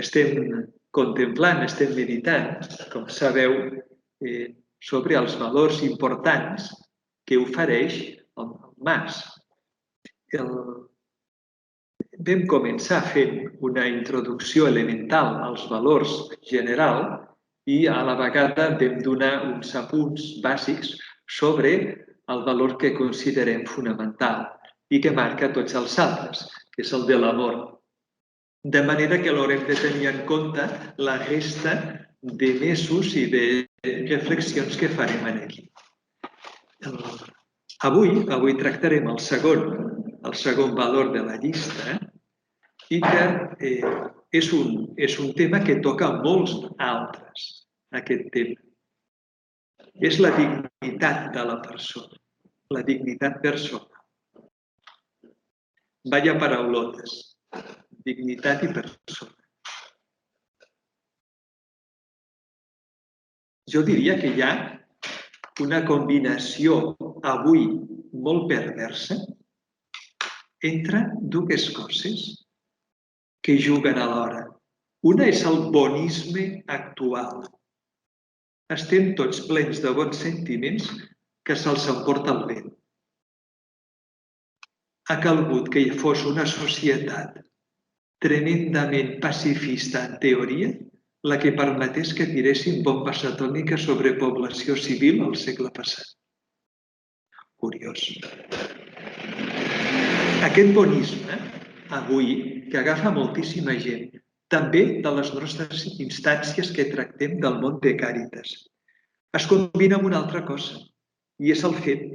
estem contemplant, estem meditant, com sabeu, sobre els valors importants que ofereix el mas. Vam començar fent una introducció elemental als valors general i a la vegada vam donar uns apunts bàsics sobre el valor que considerem fonamental i que marca tots els altres, que és el de l'amor. De manera que l'haurem de tenir en compte la resta de mesos i de reflexions que farem aquí. Avui tractarem el segon valor de la llista i que és un tema que toca molts altres, aquest tema. És la dignitat de la persona, la dignitat personal. Vaya paraulotes. Dignitat i persona. Jo diria que hi ha una combinació avui molt perversa entre dues coses que juguen alhora. Una és el bonisme actual. Estem tots plens de bons sentiments que se'ls emporta el vent. Ha calgut que hi fos una societat tremendament pacifista en teoria, la que permetés que tiréssim bombes atòmiques sobre població civil al segle passat. Curiós. Aquest bonisme, avui, que agafa moltíssima gent, també de les nostres instàncies que tractem del món de Càritas, es combina amb una altra cosa, i és el fet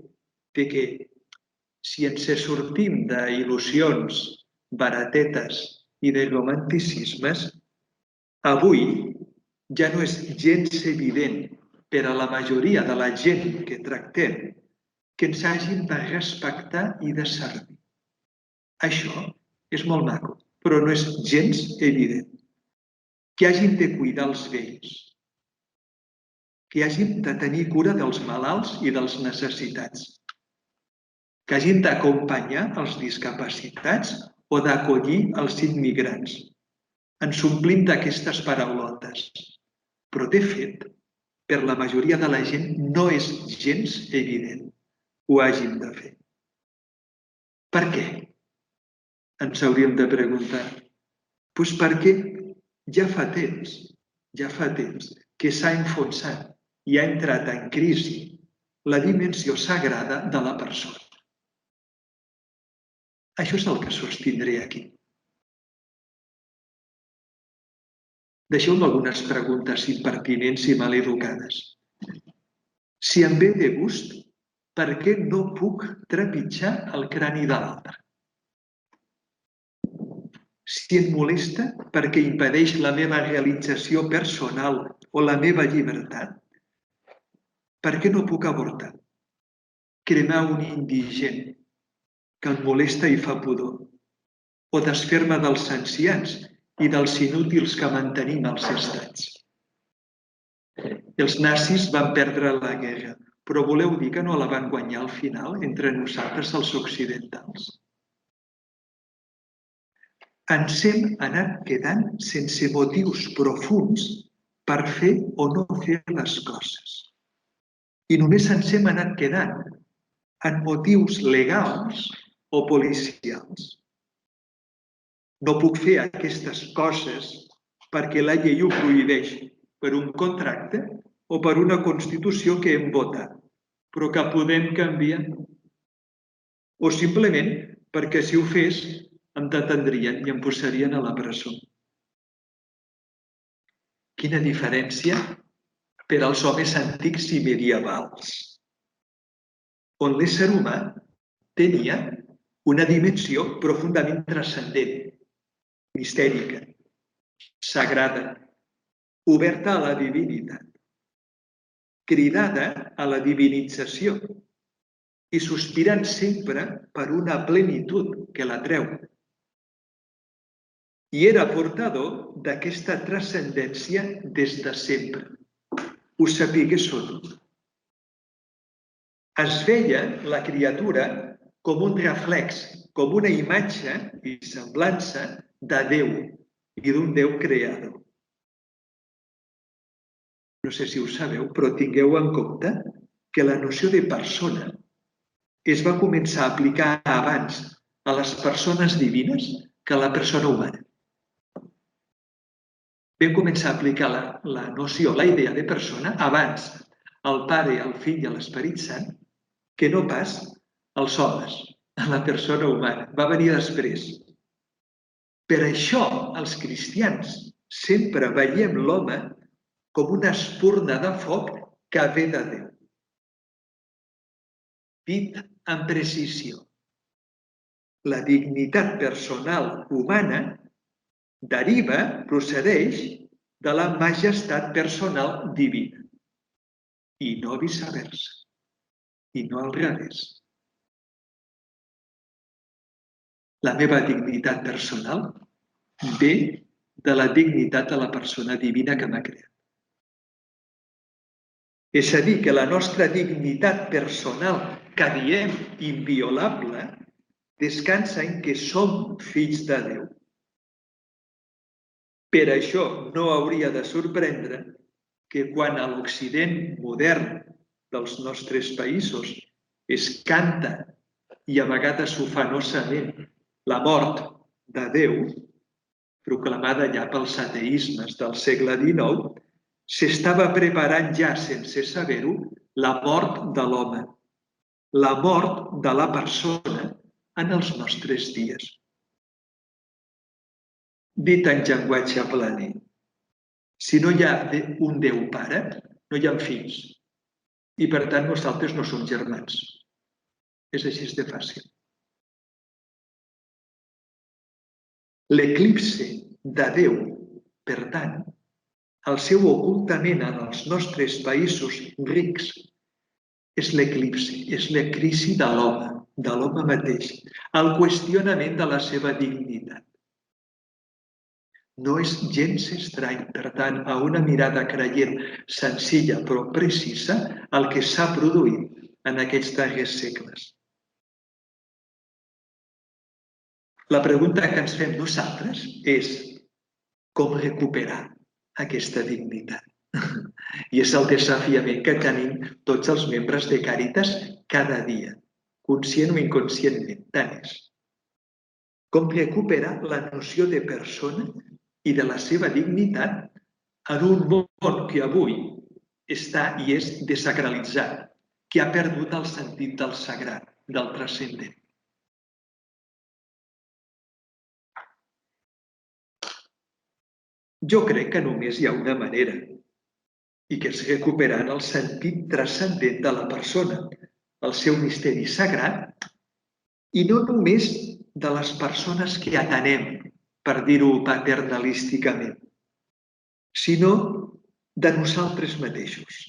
de que si ens sortim d'il·lusions baratetes i de romanticismes, avui ja no és gens evident per a la majoria de la gent que tractem que ens hagin de respectar i de servir. Això és molt maco, però no és gens evident. Que hagin de cuidar els vells, que hagin de tenir cura dels malalts i dels necessitats, que hagin d'acompanyar els discapacitats o d'acollir els immigrants. Ens omplim d'aquestes paraulotes, però de fet, per la majoria de la gent no és gens evident que ho hagin de fer. Per què? Ens hauríem de preguntar. Doncs perquè ja fa temps que s'ha enfonsat i ha entrat en crisi la dimensió sagrada de la persona. Això és el que sostindré aquí. Deixeu-me algunes preguntes impertinents i maleducades. Si em ve de gust, per què no puc trepitjar el crani de l'altre? Si em molesta perquè impedeix la meva realització personal o la meva llibertat, per què no puc avortar? Cremar un indigent que em molesta i fa pudor? O desfer-me dels ancians i dels inútils que mantenim als estats? Els nazis van perdre la guerra, però voleu dir que no la van guanyar al final entre nosaltres, els occidentals? Ens hem anat quedant sense motius profuns per fer o no fer les coses. I només ens hem anat quedant en motius legals o policials. No puc fer aquestes coses perquè la llei ho prohibeix per un contracte o per una Constitució que hem votat, però que podem canviar. O simplement perquè si ho fes em detendrien i em posarien a la presó. Quina diferència per als homes antics i medievals, on l'ésser humà tenia una dimensió profundament transcendent, mistèrica, sagrada, oberta a la divinitat, cridada a la divinització i sospirant sempre per una plenitud que la treu. I era portador d'aquesta transcendència des de sempre. Ho sapigués o no. Es veia la criatura com un reflex, com una imatge i semblança de Déu, i d'un Déu creador. No sé si ho sabeu, però tingueu en compte que la noció de persona es va començar a aplicar abans a les persones divines que a la persona humana. Vam començar a aplicar la noció, la idea de persona, abans al Pare, al Fill i a l'Esperit Sant, que no pas als homes, a la persona humana. Va venir després. Per això, els cristians sempre veiem l'home com una espurna de foc que ve de Déu. Dit amb precisió, la dignitat personal humana procedeix de la majestat personal divina i no viceversa, i no al revés. La meva dignitat personal ve de la dignitat de la persona divina que m'ha creat. És a dir, que la nostra dignitat personal, que diem inviolable, descansa en que som fills de Déu. Per això no hauria de sorprendre que quan a l'Occident modern dels nostres països es canta, i a vegades ho fa nosament, la mort de Déu, proclamada ja pels ateismes del segle XIX, s'estava preparant ja, sense saber-ho, la mort de l'home, la mort de la persona en els nostres dies. Dit en llenguatge planer, si no hi ha un Déu pare, no hi ha fills. I per tant nosaltres no som germans. És així de fàcil. L'eclipse de Déu, per tant, el seu ocultament en els nostres països rics és l'eclipse, és la crisi de l'home mateix, el qüestionament de la seva dignitat. No és gens estrany, per tant, a una mirada creient senzilla però precisa el que s'ha produït en aquests darrers segles. La pregunta que ens fem nosaltres és com recuperar aquesta dignitat. I és el desafiament que tenim tots els membres de Càritas cada dia, conscient o inconscientment, tant és. Com recuperar la noció de persona i de la seva dignitat en un món que avui està i és desacralitzat, que ha perdut el sentit del sagrat, del transcendent. Jo crec que només hi ha una manera, i que és recuperant el sentit transcendent de la persona, el seu misteri sagrat, i no només de les persones que atenem, per dir-ho paternalísticament, sinó de nosaltres mateixos.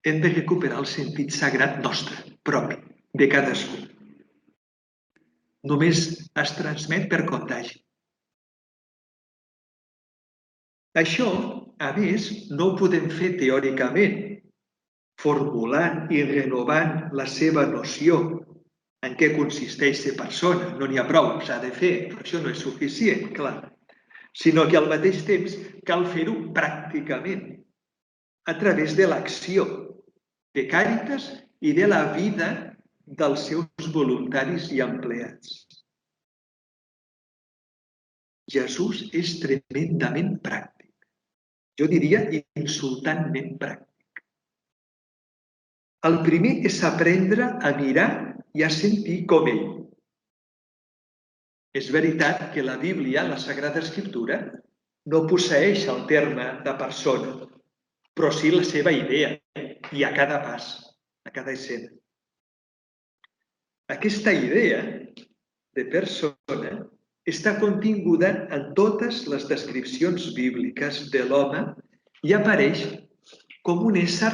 Hem de recuperar el sentit sagrat nostre, propi, de cadascú. Només es transmet per contagi. Això, a més, no ho podem fer teòricament, formulant i renovant la seva noció en què consisteix ser persona. No n'hi ha prou, s'ha de fer, però això no és suficient, clar. Sinó que al mateix temps cal fer-ho pràcticament, a través de l'acció de Càritas i de la vida dels seus voluntaris i empleats. Jesús és tremendament pràctic. Jo diria insultantment pràctic. El primer és aprendre a mirar i a sentir com ell. És veritat que la Bíblia, la Sagrada Escriptura, no posseeix el terme de persona, però sí la seva idea, i a cada pas, a cada escena. Aquesta idea de persona està continguda en totes les descripcions bíbliques de l'home i apareix com un ésser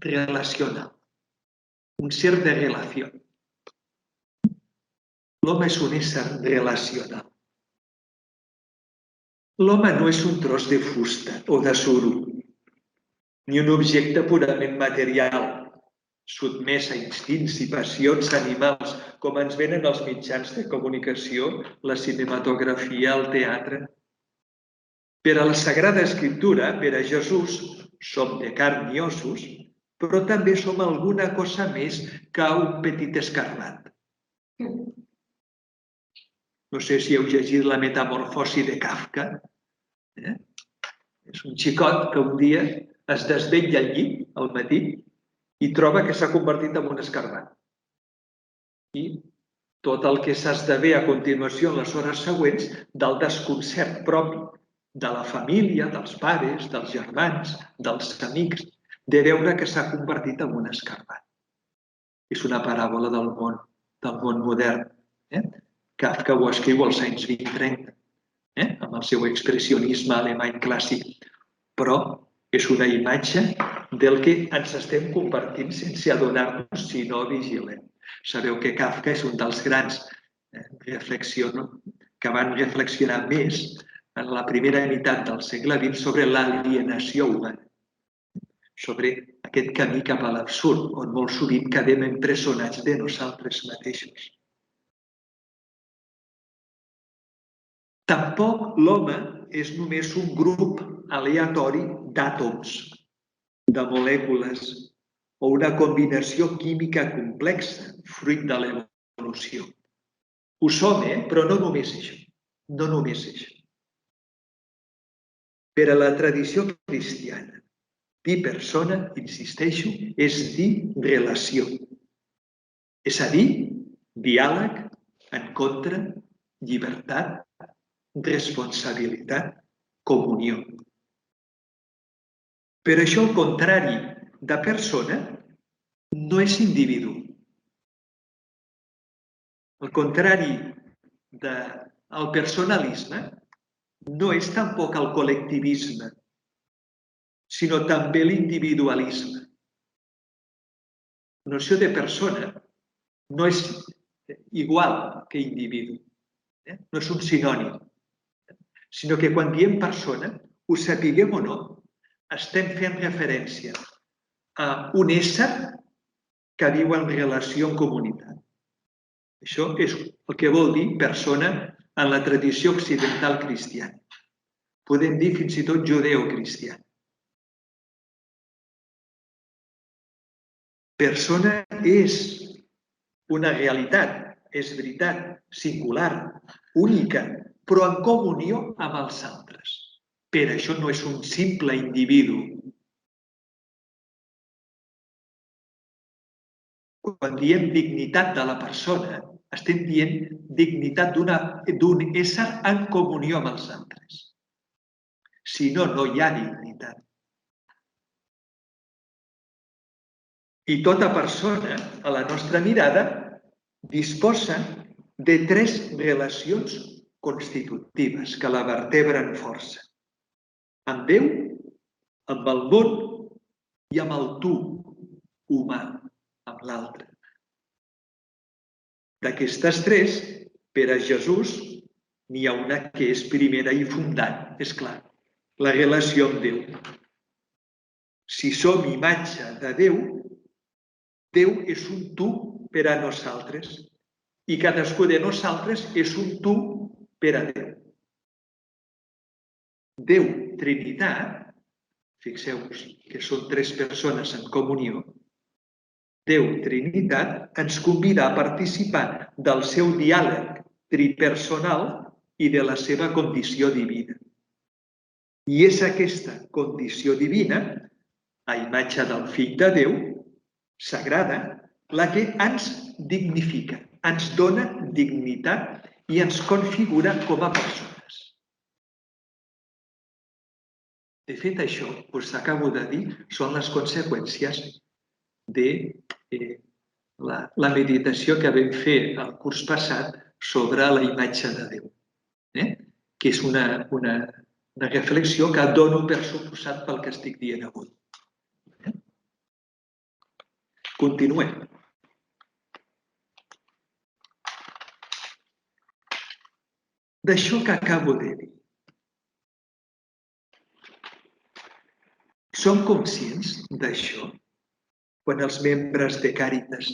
relacional, un ser de relació. L'home és un ésser relacional. L'home no és un tros de fusta o de suro, ni un objecte purament material, sotmès a instints i passions animals, com ens venen els mitjans de comunicació, la cinematografia, el teatre. Per a la Sagrada Escriptura, per a Jesús, som de carn i ossos, però també som alguna cosa més que un petit escarbat. No sé si heu llegit la Metamorfosi de Kafka. És un xicot que un dia es desvetlla al llit al matí i troba que s'ha convertit en un escarbat. I tot el que s'esdevé a continuació en les hores següents del desconcert propi de la família, dels pares, dels germans, dels amics, de veure que s'ha convertit en un escarbat. És una paràbola del món modern. Kafka ho escriu als anys 20-30, amb el seu expressionisme alemany clàssic. Però és una imatge del que ens estem convertint sense adonar-nos si no vigilem. Sabeu que Kafka és un dels grans que van reflexionar més en la primera meitat del segle XX sobre l'alienació humana, sobre aquest camí cap a l'absurd, on molt sovint quedem empresonats de nosaltres mateixos. Tampoc l'home és només un grup aleatori d'àtoms, de molècules, o una combinació química complexa, fruit de l'evolució. Ho som, però no només això. No només això. Per a la tradició cristiana, dir persona, insisteixo, és dir relació. És a dir, diàleg, encontre, llibertat, responsabilitat, comunió. Per això, el contrari de persona no és individu. El contrari del personalisme no és tampoc el col·lectivisme, sinó també l'individualisme. La noció de persona no és igual que individu, no és un sinònim, sinó que quan diem persona, ho sapiguem o no, estem fent referència a un ésser que viu en relació amb comunitat. Això és el que vol dir persona en la tradició occidental cristiana. Podem dir fins i tot judeo-cristiana. Persona és una realitat, és veritat, singular, única, però en comunió amb els altres. Per això no és un simple individu. Quan diem dignitat de la persona, estem dient dignitat d'un ésser en comunió amb els altres. Si no, no hi ha dignitat. I tota persona, a la nostra mirada, disposa de 3 relacions constitutives que la vertebren força. Amb Déu, amb el món i amb el tu humà, amb l'altre. D'aquestes 3, per a Jesús, n'hi ha una que és primera i fundant, és clar, la relació amb Déu. Si som imatge de Déu, Déu és un tu per a nosaltres i cadascú de nosaltres és un tu per a Déu. Déu, Trinitat, fixeu-vos que són 3 persones en comunió, Déu, Trinitat, ens convida a participar del seu diàleg tripersonal i de la seva condició divina. I és aquesta condició divina, a imatge del Fill de Déu, sagrada, la que ens dignifica, ens dona dignitat i ens configura com a persones. De fet, això, us acabo de dir, són les conseqüències de la meditació que vam fer el curs passat sobre la imatge de Déu, que és una reflexió que dono per suposat pel que estic dient avui. Continuem. D'això que acabo de dir, som conscients d'això? quan els membres de Càritas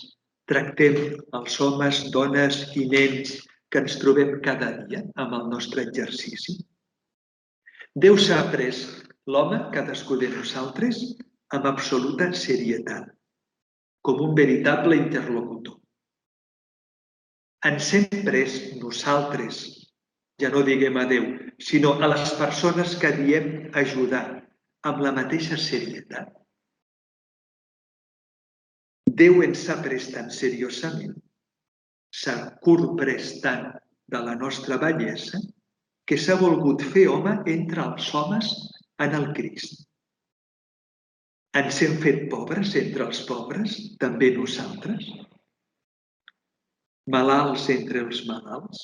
tractem els homes, dones i nens que ens trobem cada dia amb el nostre exercici? Déu s'ha pres l'home, cadascú de nosaltres, amb absoluta serietat, com un veritable interlocutor. Ens hem pres nosaltres, ja no diguem a Déu, sinó a les persones que diem ajudar, amb la mateixa serietat. Déu ens ha pres tan seriosament, s'ha corprès tant de la nostra bellesa, que s'ha volgut fer home entre els homes en el Crist. Ens hem fet pobres entre els pobres, també nosaltres? Malalts entre els malalts?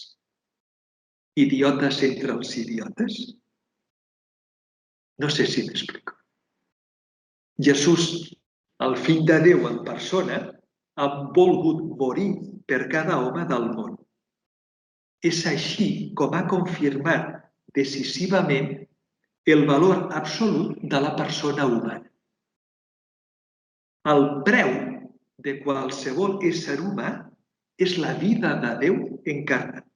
Idiotes entre els idiotes? No sé si m'explico. Jesús, el fill de Déu en persona, ha volgut morir per cada home del món. És així com ha confirmat decisivament el valor absolut de la persona humana. El preu de qualsevol ésser humà és la vida de Déu encarnat.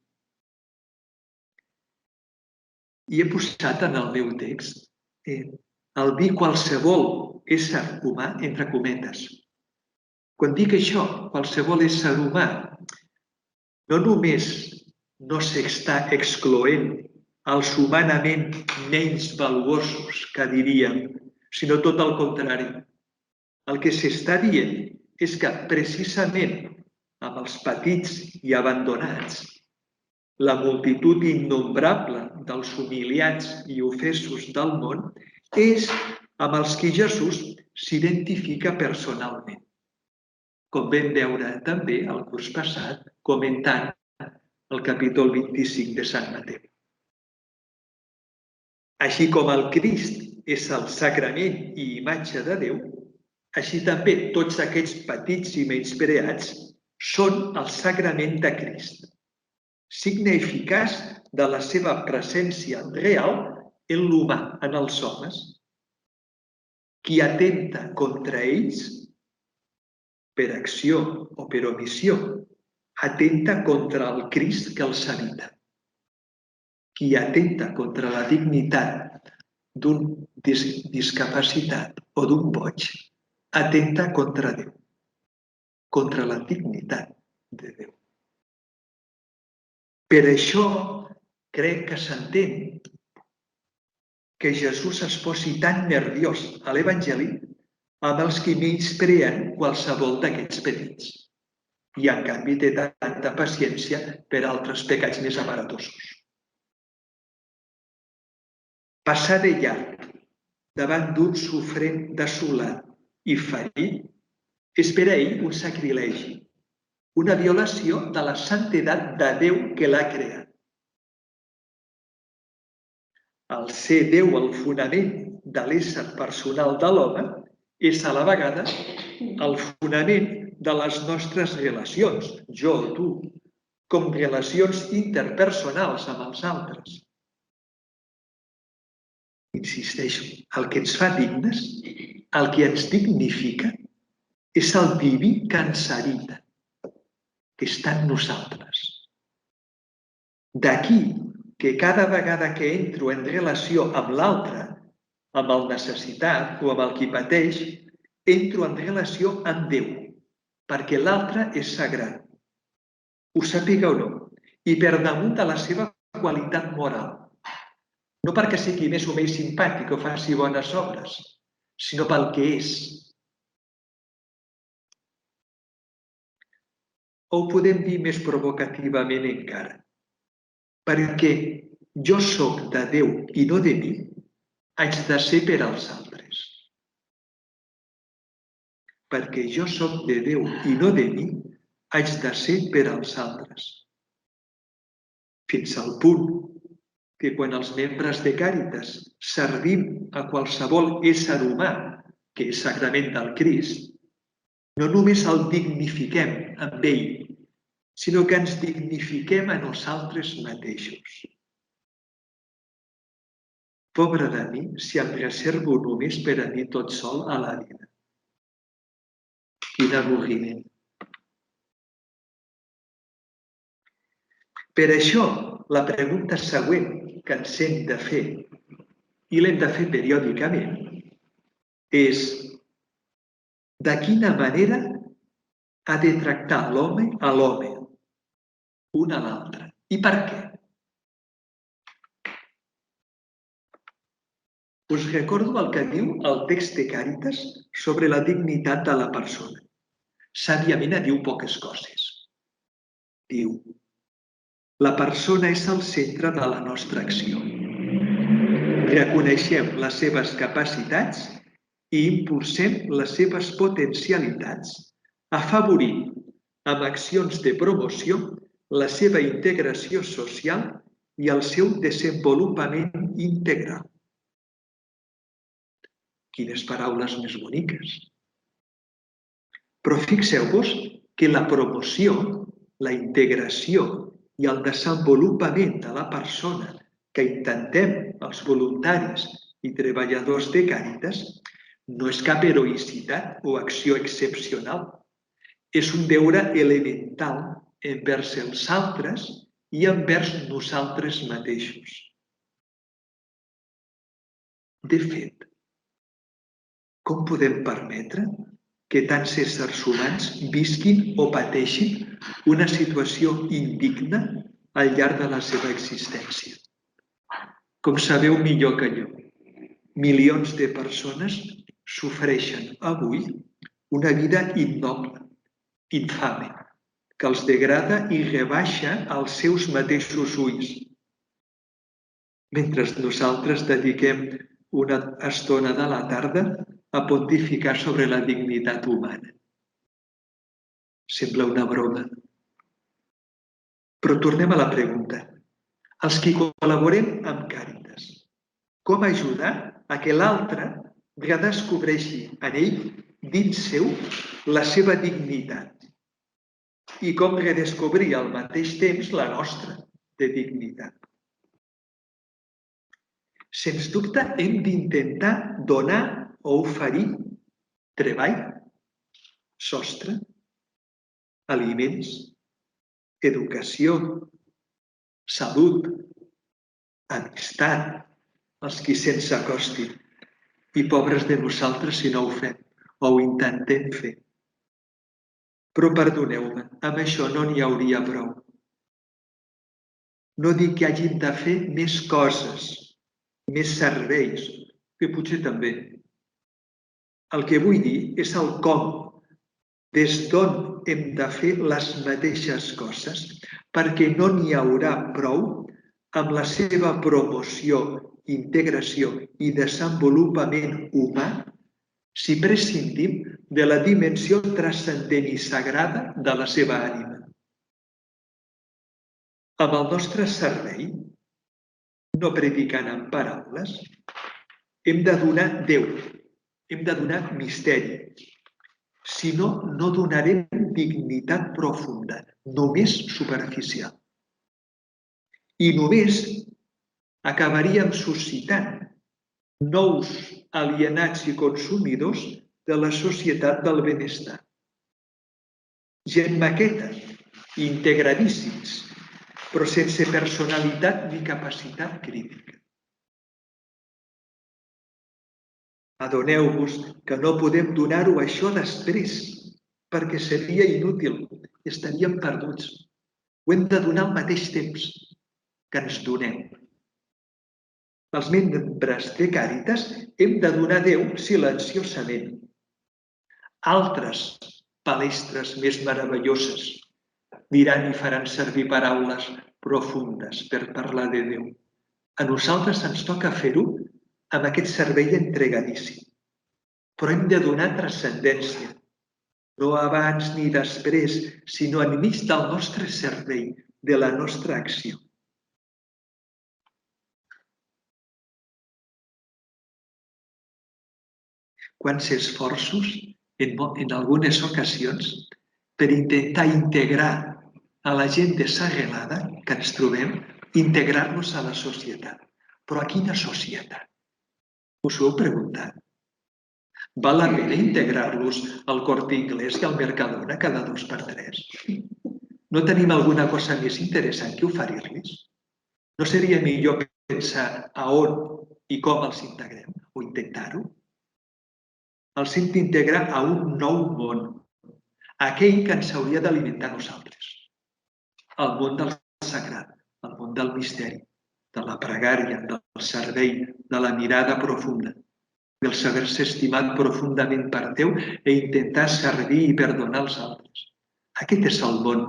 I he posat en el meu text el dir qualsevol ésser humà entre cometes. Quan dic això, qualsevol ésser humà, no només no s'està excloent els humanament menys valuosos, que diríem, sinó tot el contrari. El que s'està dient és que precisament amb els petits i abandonats, la multitud innombrable dels humiliats i ofesos del món és amb els que Jesús s'identifica personalment, com vam veure també el curs passat comentant el capítol 25 de Sant Mateu. Així com el Crist és el sagrament i imatge de Déu, així també tots aquests petits i menyspreats són el sagrament de Crist, signe eficaç de la seva presència real en l'humà, en els homes. Qui atenta contra ells, per acció o per omissió, atenta contra el Crist que els habita. Qui atenta contra la dignitat d'un discapacitat o d'un boig, atenta contra Déu, contra la dignitat de Déu. Per això crec que s'entén que Jesús es posi tan nerviós a l'Evangeli amb els que menyspreen qualsevol d'aquests petits i, en canvi, té tanta paciència per altres pecats més aparatosos. Passar de llarg davant d'un sofrent desolat i ferit és per a ell un sacrilegi, una violació de la santedat de Déu que l'ha creat. El ser Déu el fonament de l'ésser personal de l'home és a la vegada el fonament de les nostres relacions, jo, tu, com relacions interpersonals amb els altres. Insisteixo, el que ens fa dignes, el que ens dignifica, és el diví que ens habita, que està en nosaltres. D'aquí que cada vegada que entro en relació amb l'altre, amb el necessitat o amb el qui pateix, entro en relació amb Déu, perquè l'altre és sagrat. Ho sàpiga o no, i per damunt de la seva qualitat moral. No perquè sigui més o menys simpàtic o faci bones obres, sinó pel que és. O ho podem dir més provocativament encara. Perquè jo sóc de Déu i no de mi, haig de ser per als altres. Perquè jo sóc de Déu i no de mi, haig de ser per als altres. Fins al punt que quan els membres de Càritas servim a qualsevol ésser humà que és sagrament del Crist, no només el dignifiquem amb ell, sinó que ens dignifiquem a nosaltres mateixos. Pobre de mi si em reservo només per a mi tot sol a la vida. Quin avorriment. Per això, la pregunta següent que ens hem de fer, i l'hem de fer periòdicament, és de quina manera ha de tractar l'home a l'home, un a l'altre. I per què? Us recordo el que diu el text de Càritas sobre la dignitat de la persona. Sàviament diu poques coses. Diu, la persona és el centre de la nostra acció. Reconeixem les seves capacitats i impulsem les seves potencialitats, afavorint amb accions de promoció la seva integració social i el seu desenvolupament integral. Quines paraules més boniques. Però fixeu-vos que la promoció, la integració i el desenvolupament de la persona que intentem els voluntaris i treballadors de Càritas no és cap heroïcitat o acció excepcional. És un deure elemental envers els altres i envers nosaltres mateixos. De fet, com podem permetre que tants éssers humans visquin o pateixin una situació indigna al llarg de la seva existència? Com sabeu millor que jo, milions de persones sofreixen avui una vida innoble, infame, que els degrada i rebaixa als seus mateixos ulls. Mentre nosaltres dediquem una estona de la tarda a pontificar sobre la dignitat humana. Sembla una broma. Però tornem a la pregunta. Els qui col·laborem amb Càritas, com ajudar a que l'altre redescobreixi en ell, dins seu, la seva dignitat i com redescobrir al mateix temps la nostra de dignitat? Sens dubte, hem d'intentar donar o oferir treball, sostre, aliments, educació, salut, amistat, als qui se'ns acostin, i pobres de nosaltres si no ho fem o ho intentem fer. Però perdoneu-me, amb això no n'hi hauria prou. No dic que hagin de fer més coses, més serveis, que potser també. El que vull dir és el com, des d'on hem de fer les mateixes coses, perquè no n'hi haurà prou amb la seva promoció, integració i desenvolupament humà si prescindim de la dimensió transcendent i sagrada de la seva ànima. Amb el nostre servei, no predicant amb paraules, hem de donar Déu, hem de donar misteri. Si no, no donarem dignitat profunda, només superficial. I només acabaríem suscitant nous alienats i consumidors de la societat del benestar. Gent maqueta, integradíssims, però sense personalitat ni capacitat crítica. Adoneu-vos que no podem donar-ho això després, perquè seria inútil i estaríem perduts. Ho hem de donar al mateix temps que ens donem. Els membres de Càritas hem de donar a Déu silenciosament. Altres palestres més meravelloses diran i faran servir paraules profundes per parlar de Déu. A nosaltres ens toca fer-ho amb aquest servei entregadíssim. Però hem de donar transcendència, no abans ni després, sinó enmig del nostre servei, de la nostra acció. Quants esforços, en algunes ocasions, per intentar integrar a la gent desarrelada que ens trobem, integrar-nos a la societat. Però a quina societat? Us ho heu preguntat? Val la pena integrar-los al Corte Inglés i al Mercadona cada 2x3? No tenim alguna cosa més interessant que oferir-los? No seria millor pensar a on i com els integrem o intentar-ho? Els hem d'integrar a un nou món, aquell que ens hauria d'alimentar nosaltres. El món del sagrat, el món del misteri, de la pregària, del servei, de la mirada profunda, del saber-se estimat profundament per Déu i intentar servir i perdonar els altres. Aquest és el món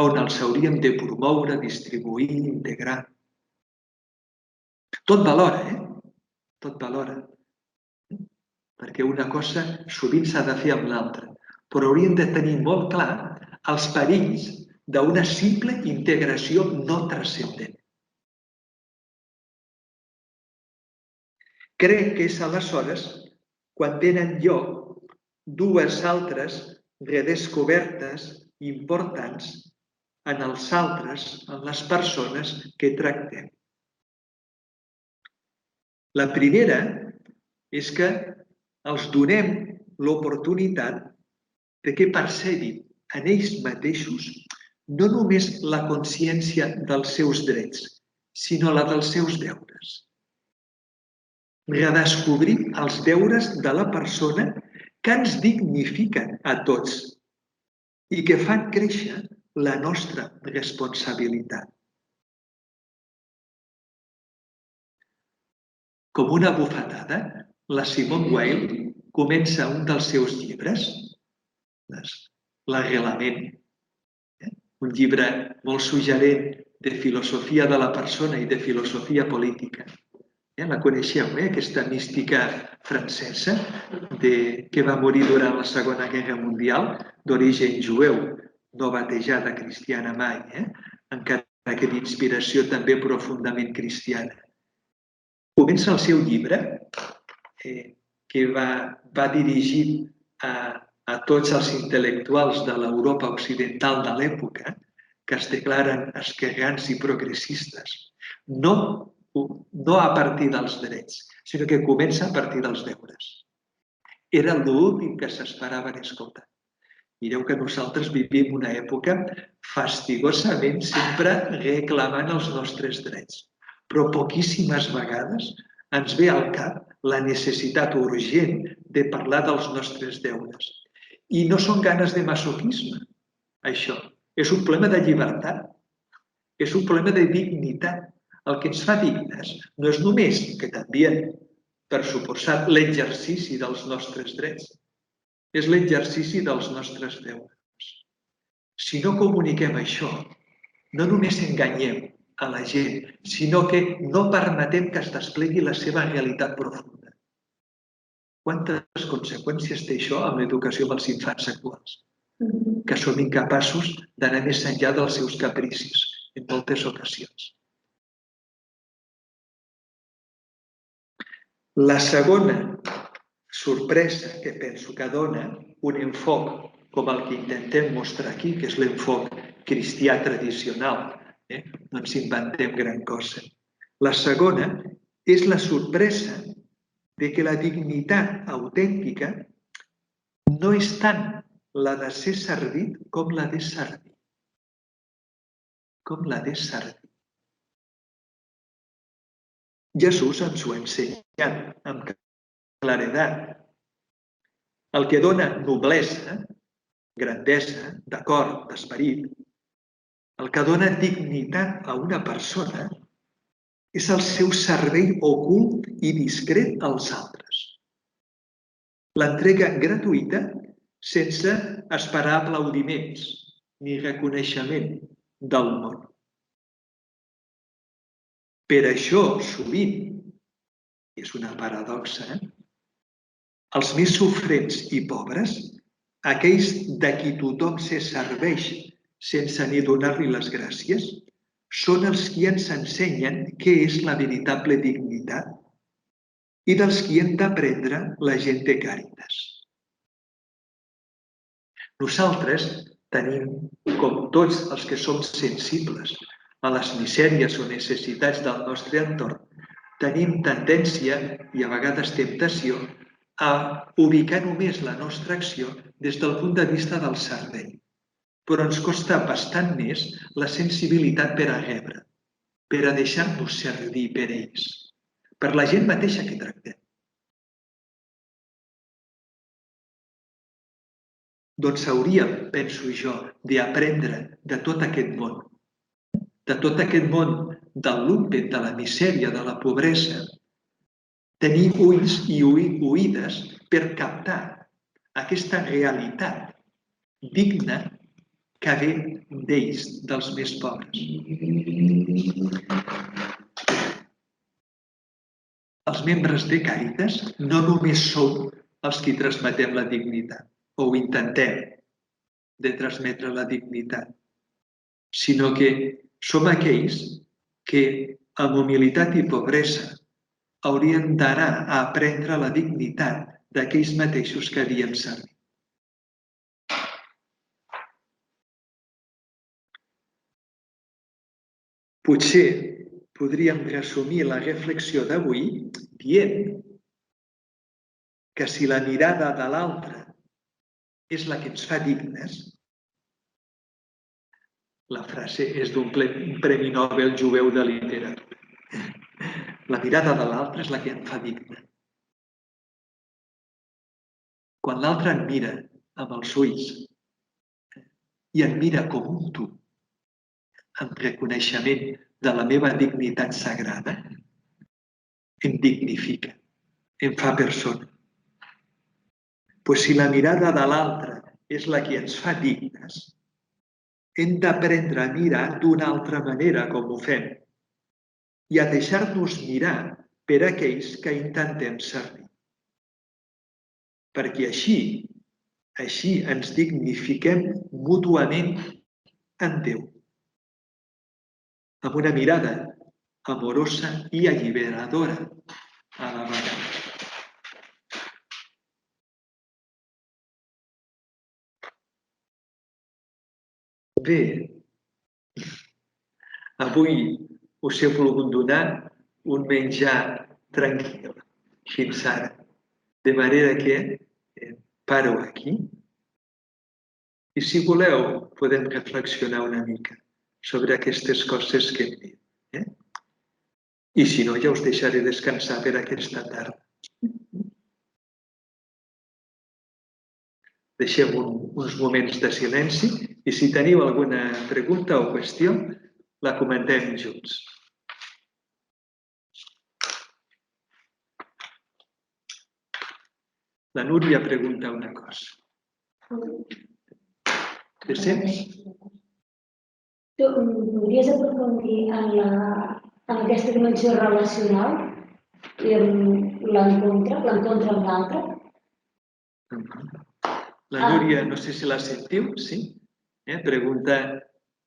on els hauríem de promoure, distribuir, integrar. Tot valora, Tot valora. Perquè una cosa sovint s'ha de fer amb l'altra, però hauríem de tenir molt clar els perills d'una simple integració no transcendent. Crec que és aleshores quan tenen lloc dues altres redescobertes importants en els altres, en les persones que tractem. La primera és que els donem l'oportunitat de que percebin en ells mateixos no només la consciència dels seus drets, sinó la dels seus deures. Redescobrir els deures de la persona que ens dignifiquen a tots i que fan créixer la nostra responsabilitat. Com una bufetada, la Simone Weil comença un dels seus llibres, L'arrelament, un llibre molt suggerent de filosofia de la persona i de filosofia política. La coneixeu, aquesta mística francesa que va morir durant la Segona Guerra Mundial, d'origen jueu, no batejada cristiana mai, encara que d'inspiració també profundament cristiana. Comença el seu llibre, que va dirigit a tots els intel·lectuals de l'Europa occidental de l'època, que es declaren esquerrans i progressistes, no a partir dels drets, sinó que comença a partir dels deures. Era l'últim que s'esperaven escoltar. Mireu que nosaltres vivim una època fastigosament sempre reclamant els nostres drets, però poquíssimes vegades ens ve al cap la necessitat urgent de parlar dels nostres deures. I no són ganes de masoquisme, això. És un problema de llibertat. És un problema de dignitat. El que ens fa dignes no és només, que també, per suposat, l'exercici dels nostres drets. És l'exercici dels nostres deures. Si no comuniquem això, no només enganyem a la gent, sinó que no permetem que es desplegui la seva realitat profunda. Quantes conseqüències té això amb l'educació dels infants actuals? Que som incapaços d'anar més enllà dels seus capricis en moltes ocasions. La segona sorpresa que penso que dona un enfoc com el que intentem mostrar aquí, que és l'enfoc cristià tradicional, no ens inventem gran cosa. La segona és la sorpresa de que la dignitat autèntica no és tant la de ser servit com la de servir. Com la de servir. Jesús ens ho ha ensenyat amb claredat. El que dona noblesa, grandesa, de cor, d'esperit, el que dona dignitat a una persona és el seu servei ocult i discret als altres. L'entrega gratuïta sense esperar aplaudiments ni reconeixement del món. Per això, sovint, és una paradoxa, els més sofrents i pobres, aquells de qui tothom se serveix sense ni donar-li les gràcies, són els qui ens ensenyen què és la veritable dignitat i dels qui hem d'aprendre la gent de Càritas. Nosaltres tenim, com tots els que som sensibles a les misèries o necessitats del nostre entorn, tenim tendència i a vegades temptació a ubicar només la nostra acció des del punt de vista del cervell, però ens costa bastant més la sensibilitat per a rebre, per a deixar-nos servir per ells, per la gent mateixa que tractem. Doncs hauríem, penso jo, d'aprendre de tot aquest món, del lumpen, de la misèria, de la pobresa, tenir ulls i oïdes per captar aquesta realitat digna que ve d'ells, dels més pobres. Els membres de Càritas no només som els qui transmetem la dignitat, o ho intentem de transmetre la dignitat, sinó que som aquells que, amb humilitat i pobresa, haurien d'anar a aprendre la dignitat d'aquells mateixos que havien servit. Potser podríem resumir la reflexió d'avui dient que si la mirada de l'altre és la que ens fa dignes, la frase és d'un Premi Nobel jueu de literatura. La mirada de l'altre és la que em fa digne. Quan l'altre em mira amb els ulls i em mira com un tu, amb reconeixement de la meva dignitat sagrada, em dignifica, em fa persona. Però si la mirada de l'altre és la que ens fa dignes, hem d'aprendre a mirar d'una altra manera com ho fem i a deixar-nos mirar per aquells que intentem servir. Perquè així ens dignifiquem mútuament en Déu, amb una mirada amorosa i alliberadora a la vegada. Bé, avui us he volgut donar un menjar tranquil fins ara, de manera que paro aquí i si voleu podem reflexionar una mica sobre aquestes coses que hem dit. I si no, ja us deixaré descansar per aquesta tarda. Deixem uns moments de silenci i si teniu alguna pregunta o qüestió, la comentem junts. La Núria pregunta una cosa. Te sents? Tu podries aprofundir en aquesta dimensió relacional i en l'encontre amb l'altre? La Núria, no sé si la sentiu, sí? Pregunta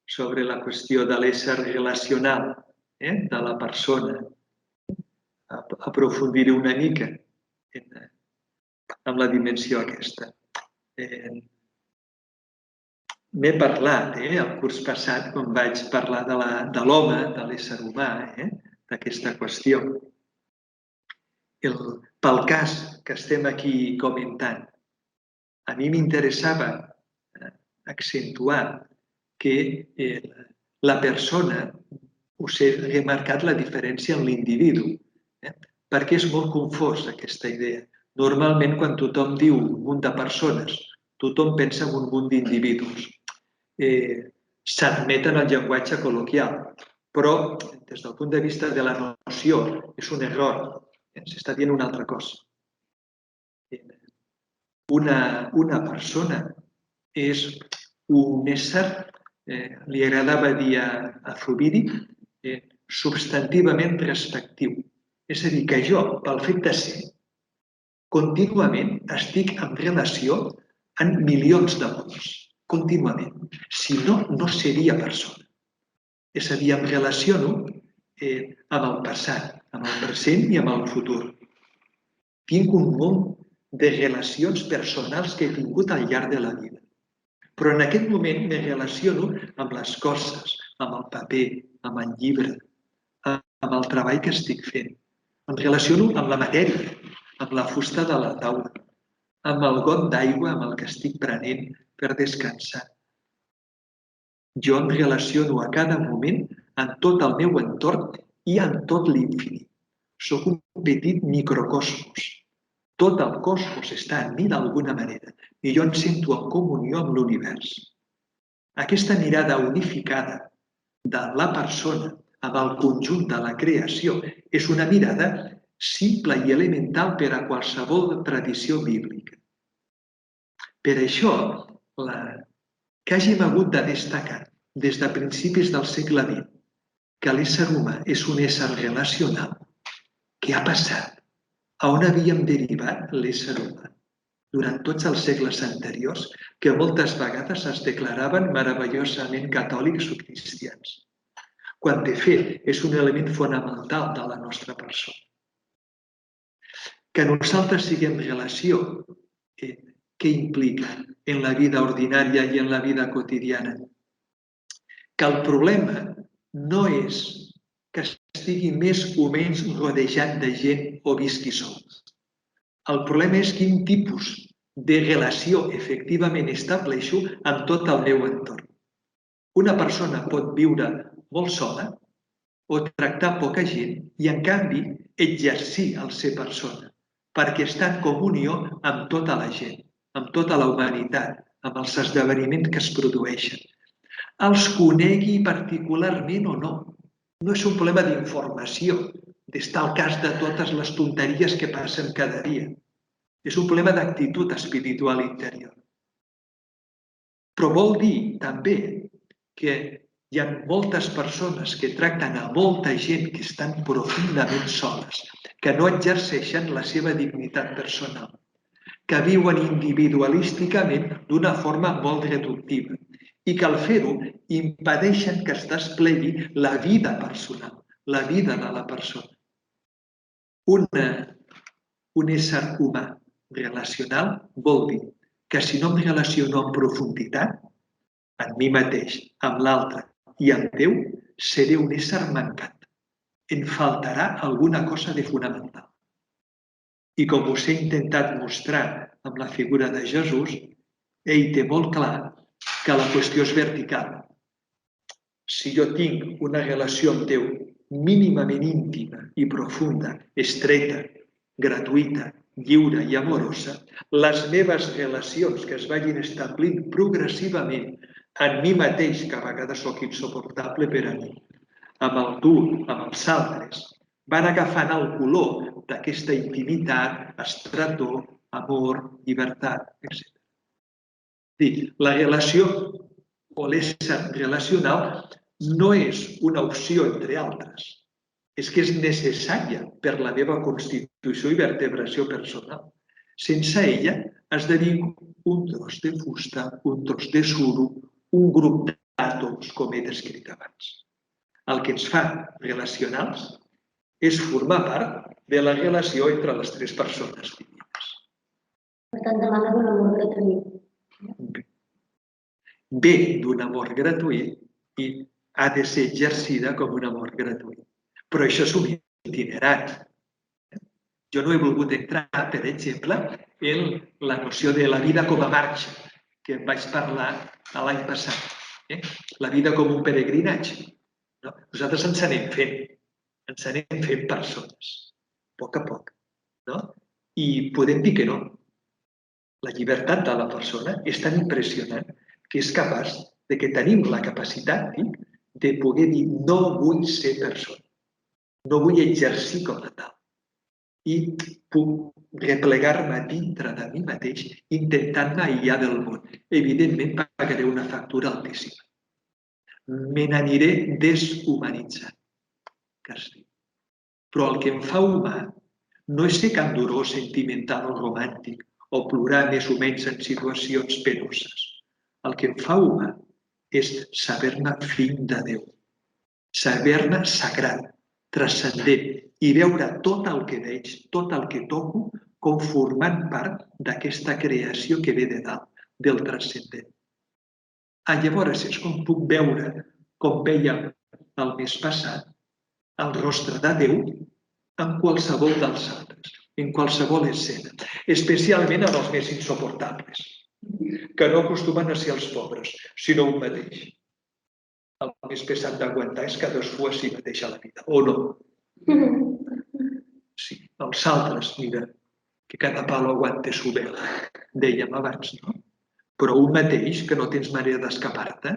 sobre la qüestió de l'ésser relacional, de la persona. Aprofundir una mica en la dimensió aquesta. N'he parlat el curs passat quan vaig parlar de l'home, de l'ésser humà, d'aquesta qüestió. Pel cas que estem aquí comentant, a mi m'interessava accentuar que la persona, us he remarcat la diferència en l'individu, perquè és molt confós aquesta idea. Normalment, quan tothom diu un munt de persones, tothom pensa en un munt d'individus. S'admeten el llenguatge col·loquial, però des del punt de vista de la noció és un error. S'està dient una altra cosa. Una persona és un ésser, li agradava dir a Zubiri, substantivament respectiu. És a dir, que jo, pel fet de ser, contínuament estic en relació amb milions de mons. Contínuament. Si no, no seria persona. És a dir, em relaciono amb el passat, amb el present i amb el futur. Tinc un munt de relacions personals que he tingut al llarg de la vida. Però en aquest moment me relaciono amb les coses, amb el paper, amb el llibre, amb el treball que estic fent. Em relaciono amb la matèria, amb la fusta de la taula, amb el got d'aigua amb el que estic prenent per descansar. Jo em relaciono a cada moment en tot el meu entorn i en tot l'infinit. Soc un petit microcosmos. Tot el cosmos està en mi d'alguna manera i jo em sento en comunió amb l'univers. Aquesta mirada unificada de la persona amb el conjunt de la creació és una mirada simple i elemental per a qualsevol tradició bíblica. Per això, que hàgim hagut de destacar des de principis del segle XX que l'ésser humà és un ésser relacional, què ha passat? A on havíem derivat l'ésser humà? Durant tots els segles anteriors, que moltes vegades es declaraven meravellosament catòlics o cristians, quan de fet és un element fonamental de la nostra persona. Que nosaltres siguem relació, què implica en la vida ordinària i en la vida quotidiana? Que el problema no és que estigui més o menys rodejat de gent o visqui sol. El problema és quin tipus de relació efectivament estableixo amb tot el meu entorn. Una persona pot viure molt sola o tractar poca gent i, en canvi, exercir el ser persona, perquè està en comunió amb tota la gent, amb tota la humanitat, amb els esdeveniments que es produeixen. Els conegui particularment o no. No és un problema d'informació, d'estar al cas de totes les tonteries que passen cada dia. És un problema d'actitud espiritual interior. Però vol dir també que hi ha moltes persones que tracten a molta gent que estan profundament soles, que no exerceixen la seva dignitat personal, que viuen individualísticament d'una forma molt reductiva i que al fer-ho impedeixen que es desplegui la vida personal, la vida de la persona. Un ésser humà relacional vol dir que si no em relaciono en profunditat, amb mi mateix, amb l'altre i amb Déu, seré un ésser mancat. Em faltarà alguna cosa de fonamental. I com us he intentat mostrar amb la figura de Jesús, ell té molt clar que la qüestió és vertical. Si jo tinc una relació amb Déu mínimament íntima i profunda, estreta, gratuïta, lliure i amorosa, les meves relacions que es vagin establint progressivament en mi mateix, que a vegades sóc insuportable per a mi, amb el tu, amb els altres, van agafant el color d'aquesta intimitat, estretor, amor, llibertat, etc. La relació o l'ésser relacional no és una opció entre altres. És que és necessària per la meva constitució i vertebració personal. Sense ella esdevinc un tros de fusta, un tros de suro, un grup d'àtoms, com he descrit abans. El que ens fa relacionals és formar part de la relació entre les tres persones divines. Per tant, demana d'un amor gratuït. Ve d'un amor gratuït i ha de ser exercida com un amor gratuït. Però això és un itinerari. Jo no he volgut entrar, per exemple, en la noció de la vida com a marxa, que em vaig parlar l'any passat. La vida com un peregrinatge. Nosaltres ens anem fent persones, a poc. I podem dir que no. La llibertat de la persona és tan impressionant que és capaç de que tenim la capacitat de poder dir no vull ser persona, no vull exercir com a tal. I puc replegar-me dintre de mi mateix intentant-me aïllar del món. Evidentment, pagaré una factura altíssima. Me n'aniré deshumanitzant, que es diu. Però el que em fa humà no és ser candorós, sentimental o romàntic o plorar més o menys en situacions penoses. El que em fa humà és saber-me fill de Déu, saber-me sagrat, transcendent i veure tot el que veig, tot el que toco, com formant part d'aquesta creació que ve de dalt, del transcendent. Llavors és com puc veure, com vèiem el mes passat, el rostre de Déu en qualsevol dels altres. en qualsevol escena, especialment en els més insuportables, que no acostumen a ser els pobres, sinó un mateix. El més pesat d'aguantar és cadascú a si mateix a la vida, o no? Sí, els altres, mira, que cada palo aguante su vela, dèiem abans, no? Però un mateix, que no tens manera d'escapar-te.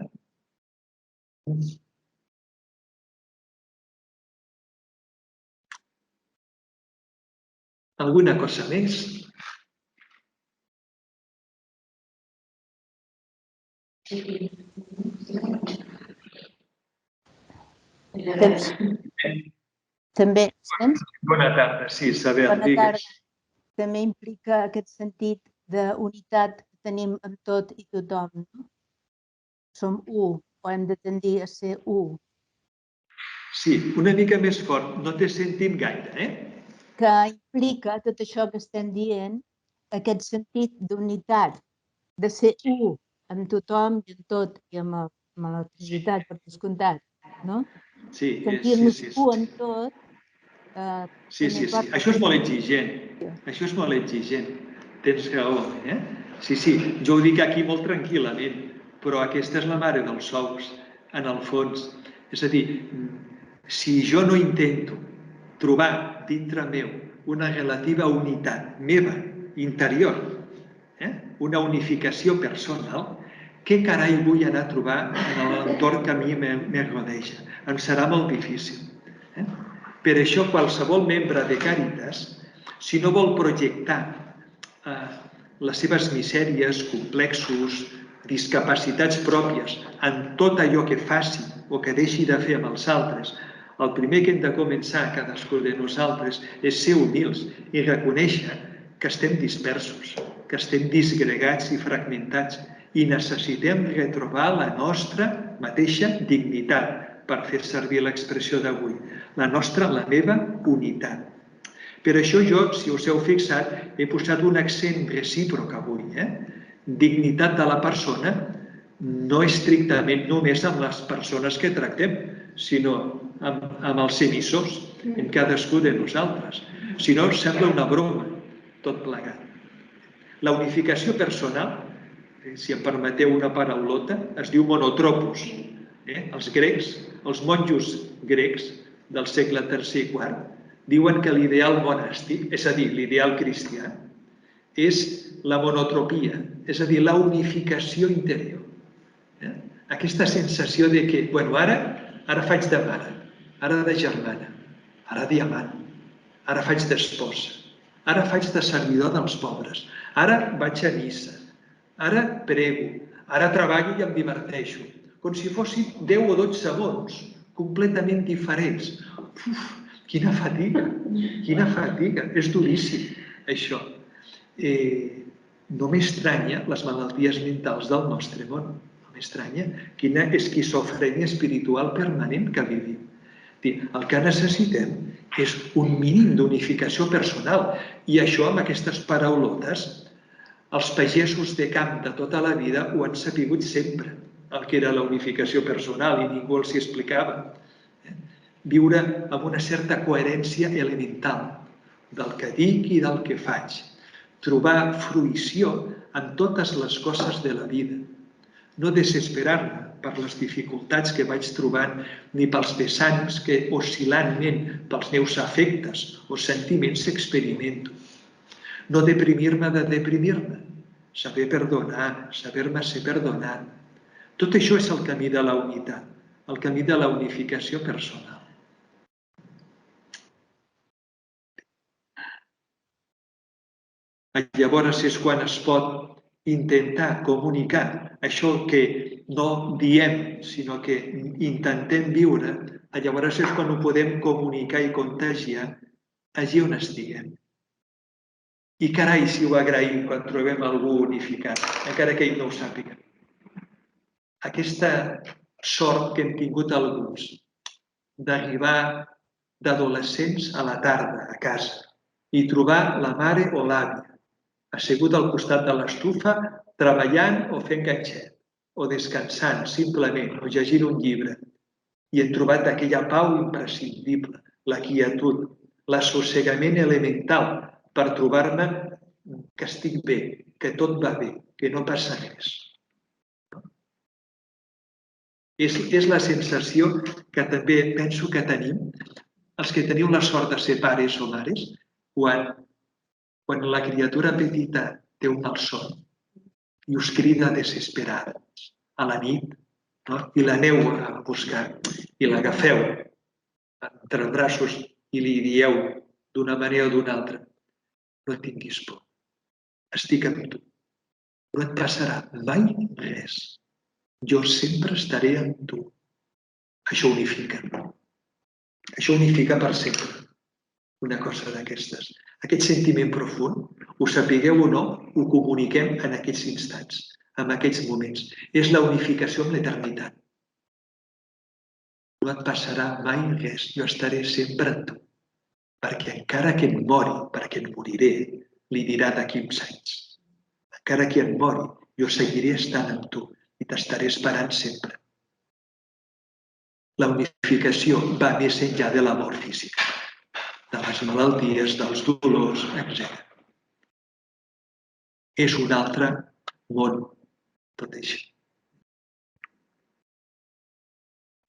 Alguna cosa més? També, sents? Bona tarda, sí, Isabel, Bona digues. tarda. També implica aquest sentit d'unitat que tenim amb tot i tothom. No? Som u, o hem de tendir a ser u. Sí, una mica més fort, no t'he sentit gaire, Que implica tot això que estem dient, aquest sentit d'unitat, de ser u amb tothom i amb tot, i amb la Trinitat, per descomptat, no? Sí, Sentir-nos u en tot. Sí. Això és molt exigent. Això és molt exigent. Tens raó, Sí, jo ho dic aquí molt tranquil·lament, però aquesta és la mare dels ous, en el fons. És a dir, si jo no intento trobar dintre meu una relativa unitat meva, interior, una unificació personal, què carai vull anar a trobar en l'entorn que a mi me rodeja? Em serà molt difícil. Per això, qualsevol membre de Càritas, si no vol projectar les seves misèries, complexos, discapacitats pròpies en tot allò que faci o que deixi de fer amb els altres, el primer que hem de començar cadascú de nosaltres és ser humils i reconèixer que estem dispersos, que estem disgregats i fragmentats i necessitem retrobar la nostra mateixa dignitat, per fer servir l'expressió d'avui, la meva unitat. Per això jo, si us heu fixat, he posat un accent recíproc avui. Dignitat de la persona, no estrictament només amb les persones que tractem, sinó amb els emissors, en cadascú de nosaltres. Si no, sembla una broma, tot plegat. La unificació personal, si em permeteu una paraulota, es diu monotropos. Els grecs, els monjos grecs del segle III i IV, diuen que l'ideal monàstic, és a dir, l'ideal cristià, és la monotropia, és a dir, la unificació interior. Aquesta sensació de que, ara faig de mare, ara de germana, ara d'amant, ara faig d'esposa, ara faig de servidor dels pobres, ara vaig a missa, ara prego, ara treballo i em diverteixo, com si fossin 10 o 12 mons completament diferents. Uf, quina fatiga, és duríssim, això. No m'estranya les malalties mentals del nostre món, no m'estranya quina esquizofrènia espiritual permanent que vivim. El que necessitem és un mínim d'unificació personal i això amb aquestes paraulotes els pagesos de camp de tota la vida ho han sapigut sempre, el que era la unificació personal i ningú els hi explicava. Viure amb una certa coherència elemental del que dic i del que faig. Trobar fruïció en totes les coses de la vida. No desesperar-me per les dificultats que vaig trobant ni pels desànims que oscil·lantment pels meus afectes o sentiments experimento. No deprimir-me de deprimir-me. Saber perdonar, saber-me ser perdonat. Tot això és el camí de la unitat, el camí de la unificació personal. Llavors és quan es pot intentar comunicar això que no diem, sinó que intentem viure, llavors és quan ho podem comunicar i contagiar allí on estiguem. I carai, si ho agraïm quan trobem algú unificat, encara que ell no ho sàpiga. Aquesta sort que hem tingut alguns d'arribar d'adolescents a la tarda a casa i trobar la mare o l'àvia assegut al costat de l'estufa treballant o fent ganxet o descansant simplement o llegint un llibre i hem trobat aquella pau imprescindible, la quietud, l'assossegament elemental per trobar-me que estic bé, que tot va bé, que no passa res. És la sensació que també penso que tenim els que teniu la sort de ser pares o mares quan la criatura petita té un malson i us crida desesperada a la nit i l'aneu a buscar i l'agafeu entre braços i li dieu d'una manera o d'una altra: no et tinguis por, estic amb tu, no et passarà mai res, jo sempre estaré amb tu. Això unifica. Això unifica per sempre una cosa d'aquestes. Aquest sentiment profund, ho sapigueu o no, ho comuniquem en aquests instants, en aquests moments. És la unificació amb l'eternitat. No et passarà mai res, jo estaré sempre amb tu. Perquè encara que em mori, perquè em moriré, li dirà d'aquí uns anys. Encara que em mori, jo seguiré estant amb tu i t'estaré esperant sempre. La unificació va més enllà de la mort física, de les malalties, dels dolors, etc. És un altre món, tot això.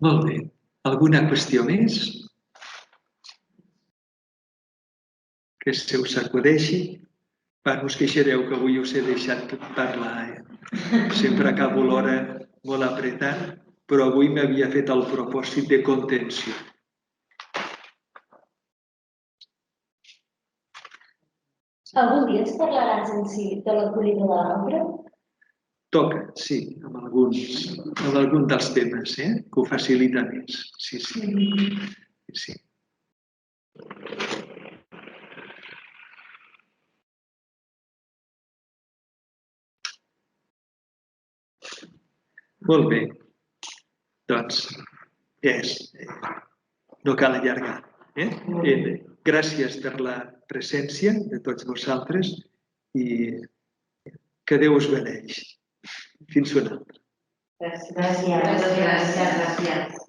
Molt bé. Alguna qüestió més? Que se us acudeixi? Us queixareu que avui us he deixat parlar. Sempre acabo l'hora molt apretant, però avui m'havia fet el propòsit de contenció. Algun dia ens parlaràs en si de l'acollida de l'altre? Toca, sí, amb algun dels temes, que ho facilita més. Sí. Molt bé. Doncs, no cal allargar. Gràcies per la presència de tots vosaltres i que Déu us beneixi. Fins una altra. Gràcies.